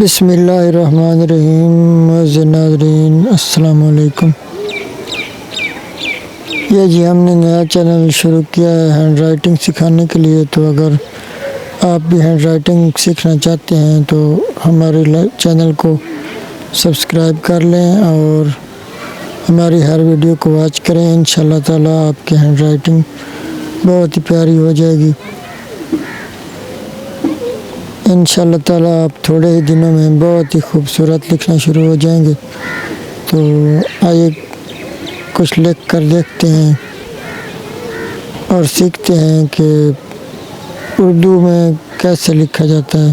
بسم اللہ الرحمن الرحیم۔ معزز ناظرین السلام علیکم۔ یہ جی ہم نے نیا چینل شروع کیا ہے ہینڈ رائٹنگ سکھانے کے لیے، تو اگر آپ بھی ہینڈ رائٹنگ سیکھنا چاہتے ہیں تو ہمارے چینل کو سبسکرائب کر لیں اور ہماری ہر ویڈیو کو واچ کریں۔ انشاءاللہ تعالی آپ کی ہینڈ رائٹنگ بہت ہی پیاری ہو جائے گی۔ انشاءاللہ تعالی آپ تھوڑے ہی دنوں میں بہت ہی خوبصورت لکھنا شروع ہو جائیں گے۔ تو آئیے کچھ لکھ کر دیکھتے ہیں اور سیکھتے ہیں کہ اردو میں کیسے لکھا جاتا ہے۔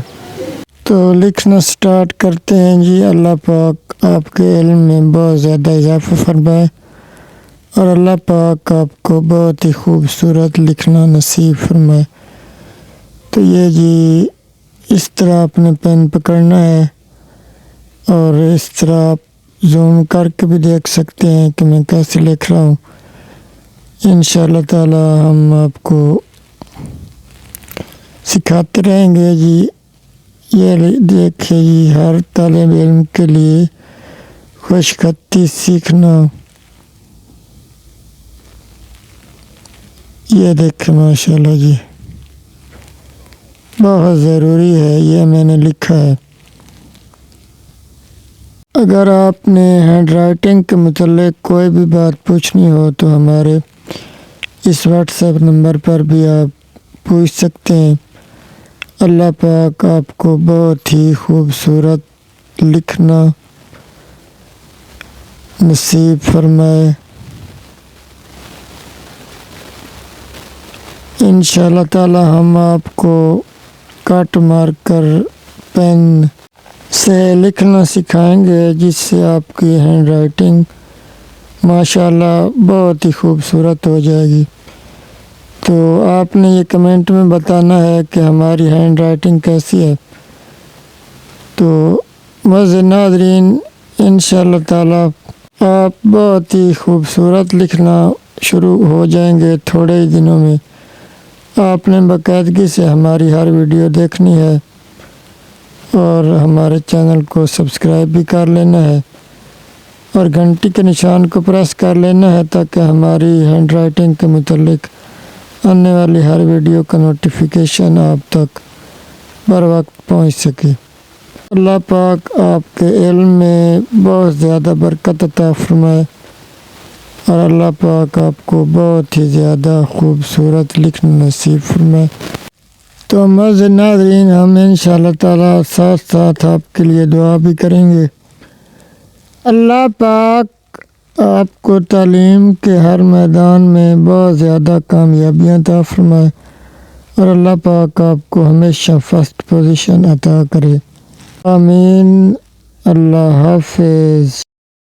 تو لکھنا سٹارٹ کرتے ہیں جی۔ اللہ پاک آپ کے علم میں بہت زیادہ اضافہ فرمائے اور اللہ پاک آپ کو بہت ہی خوبصورت لکھنا نصیب فرمائے۔ تو یہ جی اس طرح اپنے پین پکڑنا ہے اور اس طرح آپ زوم کر کے بھی دیکھ سکتے ہیں کہ میں کیسے لکھ رہا ہوں۔ انشاءاللہ تعالی ہم آپ کو سکھاتے رہیں گے جی۔ یہ دیکھیں جی، ہر طالب علم کے لیے خوش خطی سیکھنا، یہ دیکھیں ماشاءاللہ جی بہت ضروری ہے، یہ میں نے لکھا ہے۔ اگر آپ نے ہینڈ رائٹنگ کے متعلق کوئی بھی بات پوچھنی ہو تو ہمارے اس واٹس ایپ نمبر پر بھی آپ پوچھ سکتے ہیں۔ اللہ پاک آپ کو بہت ہی خوبصورت لکھنا نصیب فرمائے۔ انشاءاللہ تعالی ہم آپ کو کٹ مار کر پین سے لکھنا سکھائیں گے، جس سے آپ کی ہینڈ رائٹنگ ماشاءاللہ بہت ہی خوبصورت ہو جائے گی۔ تو آپ نے یہ کمنٹ میں بتانا ہے کہ ہماری ہینڈ رائٹنگ کیسی ہے۔ تو معزز ناظرین انشاءاللہ تعالی آپ بہت ہی خوبصورت لکھنا شروع ہو جائیں گے تھوڑے ہی دنوں میں۔ آپ نے باقاعدگی سے ہماری ہر ویڈیو دیکھنی ہے اور ہمارے چینل کو سبسکرائب بھی کر لینا ہے اور گھنٹی کے نشان کو پریس کر لینا ہے تاکہ ہماری ہینڈ رائٹنگ کے متعلق آنے والی ہر ویڈیو کا نوٹیفیکیشن آپ تک بر وقت پہنچ سکے۔ اللہ پاک آپ کے علم میں بہت زیادہ برکت عطا فرمائے اور اللہ پاک آپ کو بہت ہی زیادہ خوبصورت لکھنا نصیب فرمائے۔ تو معزز ناظرین ہم انشاءاللہ تعالی ساتھ ساتھ آپ کے لیے دعا بھی کریں گے۔ اللہ پاک آپ کو تعلیم کے ہر میدان میں بہت زیادہ کامیابیاں عطا فرمائے اور اللہ پاک آپ کو ہمیشہ فرسٹ پوزیشن عطا کرے۔ آمین۔ اللہ حافظ۔